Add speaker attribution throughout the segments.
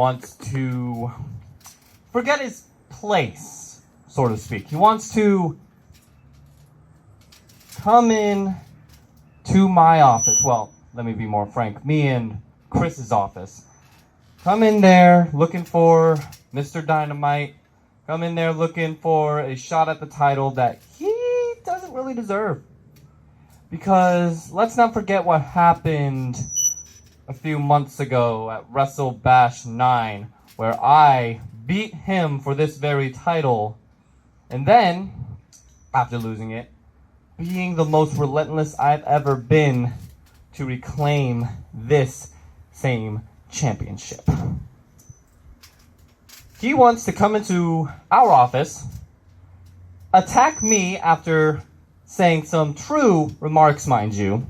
Speaker 1: wants to forget his place, so to speak. He wants to come in to my office. Well, let me be more frank. Me and Chris's office. Come in there looking for Mr. Dynamite. Come in there looking for a shot at the title that he doesn't really deserve. Because let's not forget what happened a few months ago at Wrestle Bash 9, where I beat him for this very title. And then, after losing it, being the most relentless I've ever been to reclaim this same championship. He wants to come into our office, attack me after saying some true remarks, mind you,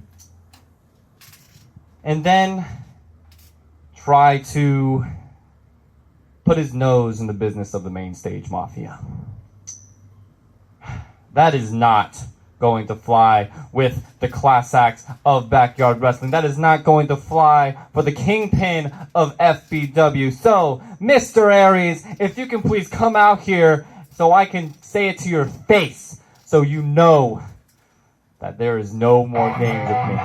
Speaker 1: and then try to put his nose in the business of the main stage mafia. That is not going to fly with the class acts of backyard wrestling. That is not going to fly for the kingpin of FBW. So, Mr. Aries, if you can please come out here so I can say it to your face so you know that there is no more games with me.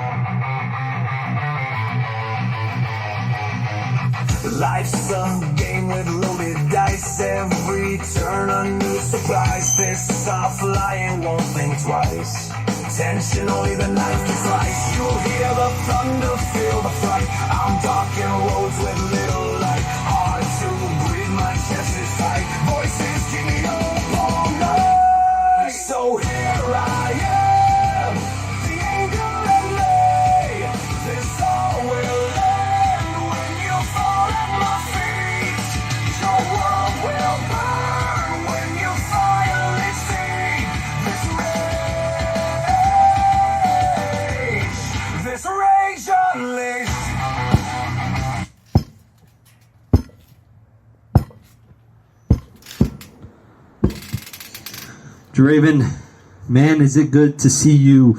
Speaker 2: Life's a game with loaded dice. Every turn a new surprise. Fists are flying, won't think twice. Tension, only the knife can slice. You'll hear the thunder, feel the fright. I'm darking roads with little light. Hard to breathe, my chest is tight. Voices keep me up all night. So here I am, the anger and lay. This all will end when you fall at my feet. Your world will burn when you finally see this rage unleashed.
Speaker 3: Draven, man, is it good to see you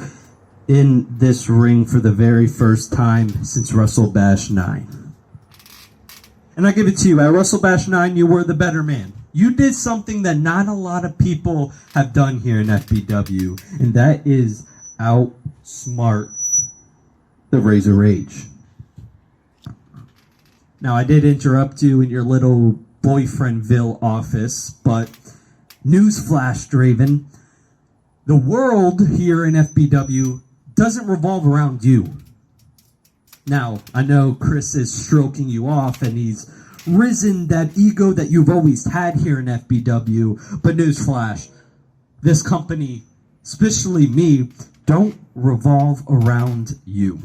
Speaker 3: in this ring for the very first time since Wrestle Bash 9. And I give it to you, at Wrestle Bash 9, you were the better man. You did something that not a lot of people have done here in FBW, and that is outsmart the Razor Rage. Now, I did interrupt you in your little boyfriendville office, but newsflash, Draven, the world here in FBW doesn't revolve around you. Now, I know Chris is stroking you off and he's risen that ego that you've always had here in FBW, but newsflash, this company, especially me, don't revolve around you.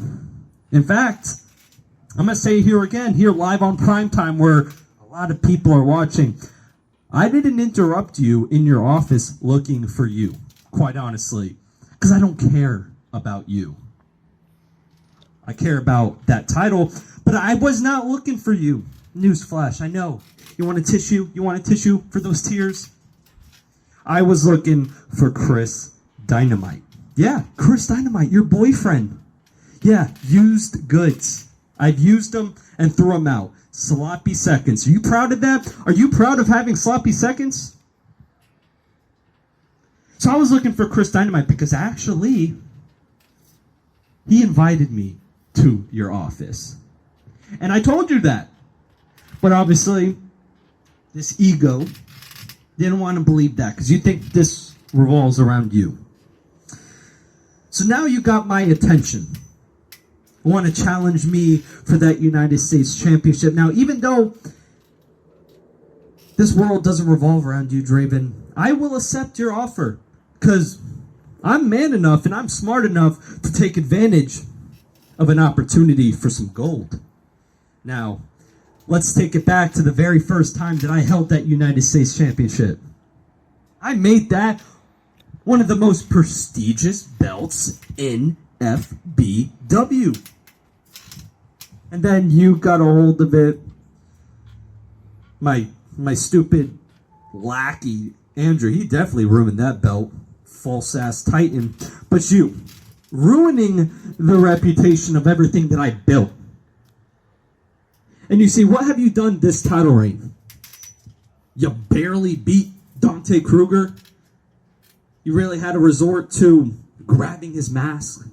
Speaker 3: In fact, I'm going to say here again, here live on Primetime where a lot of people are watching, I didn't interrupt you in your office looking for you, quite honestly, because I don't care about you. I care about that title, but I was not looking for you. Newsflash, I know. You want a tissue? You want a tissue for those tears? I was looking for Chris Dynamite. Yeah, Chris Dynamite, your boyfriend. Yeah, used goods. I've used them and threw them out. Sloppy seconds. Are you proud of that? Are you proud of having sloppy seconds? So I was looking for Chris Dynamite because actually, he invited me to your office. And I told you that. But obviously, this ego didn't want to believe that because you think this revolves around you. So now you got my attention. You want to challenge me for that United States Championship. Now, even though this world doesn't revolve around you, Draven, I will accept your offer because I'm man enough and I'm smart enough to take advantage of an opportunity for some gold. Now, let's take it back to the very first time that I held that United States Championship. I made that one of the most prestigious belts in FBW. And then you got a hold of it. My stupid lackey, Andrew, he definitely ruined that belt. False ass Titan. But you, ruining the reputation of everything that I built. And you say, what have you done this title reign? You barely beat Dante Kruger. You really had to resort to grabbing his mask.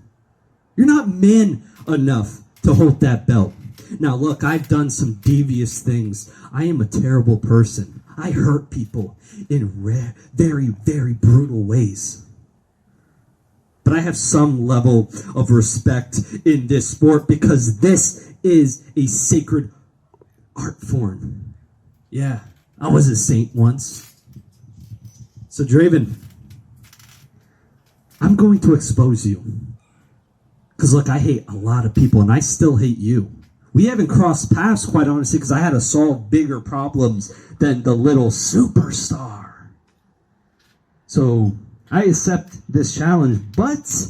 Speaker 3: You're not man enough to hold that belt. Now look, I've done some devious things. I am a terrible person. I hurt people in very, very brutal ways. But I have some level of respect in this sport because this is a sacred art form. Yeah, I was a saint once. So Draven, I'm going to expose you. Because look, I hate a lot of people and I still hate you. We haven't crossed paths, quite honestly, because I had to solve bigger problems than the little superstar. So I accept this challenge, but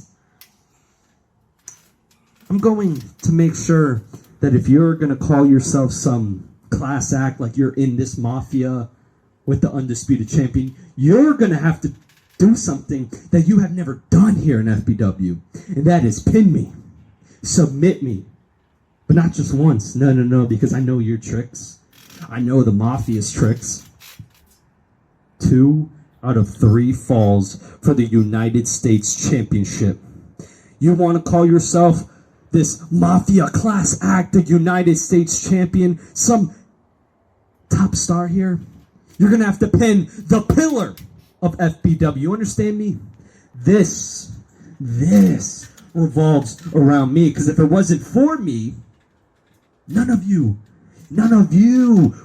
Speaker 3: I'm going to make sure that if you're going to call yourself some class act, like you're in this mafia with the undisputed champion, you're going to have to do something that you have never done here in FBW, and that is pin me, submit me. But not just once. No, because I know your tricks. I know the mafia's tricks. 2 out of 3 falls for the United States Championship. You want to call yourself this mafia class act, the United States Champion, some top star here? You're going to have to pin the pillar of FBW. You understand me? This revolves around me, because if it wasn't for me, none of you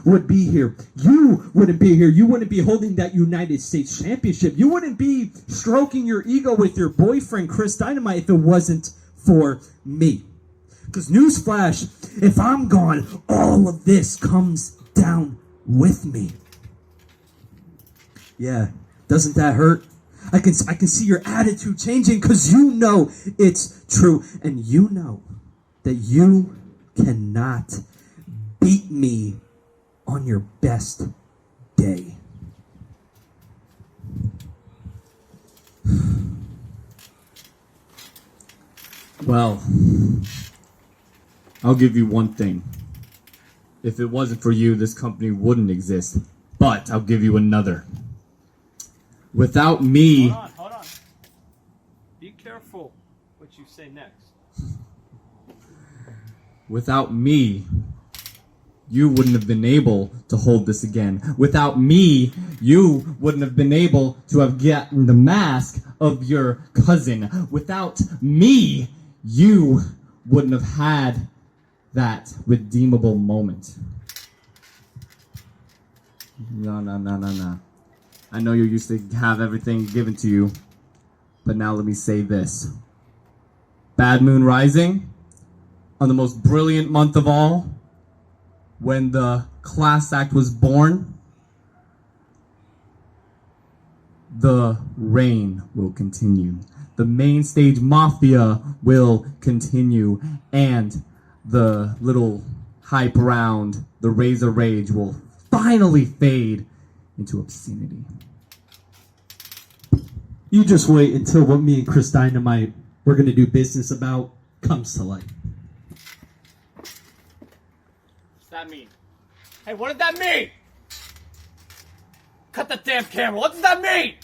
Speaker 3: would be here. You wouldn't be here. You wouldn't be holding that United States Championship. You wouldn't be stroking your ego with your boyfriend, Chris Dynamite, if it wasn't for me. Because newsflash, if I'm gone, all of this comes down with me. Yeah, doesn't that hurt? I can see your attitude changing because you know it's true. And you know that you cannot beat me on your best day.
Speaker 1: Well, I'll give you one thing. If it wasn't for you, this company wouldn't exist. But I'll give you another. Without me...
Speaker 4: Hold on. Be careful what you say next.
Speaker 1: Without me, you wouldn't have been able to hold this again. Without me, you wouldn't have been able to have gotten the mask of your cousin. Without me, you wouldn't have had that redeemable moment. No. I know you're used to have everything given to you, but now let me say this. Bad Moon Rising, on the most brilliant month of all, when the class act was born, the reign will continue. The main stage mafia will continue, and the little hype around the Razor Rage will finally fade into obscenity.
Speaker 3: You just wait until what me and Chris Dynamite we're going to do business about comes to light.
Speaker 4: What's that mean? Hey, what did that mean? Cut the damn camera. What does that mean?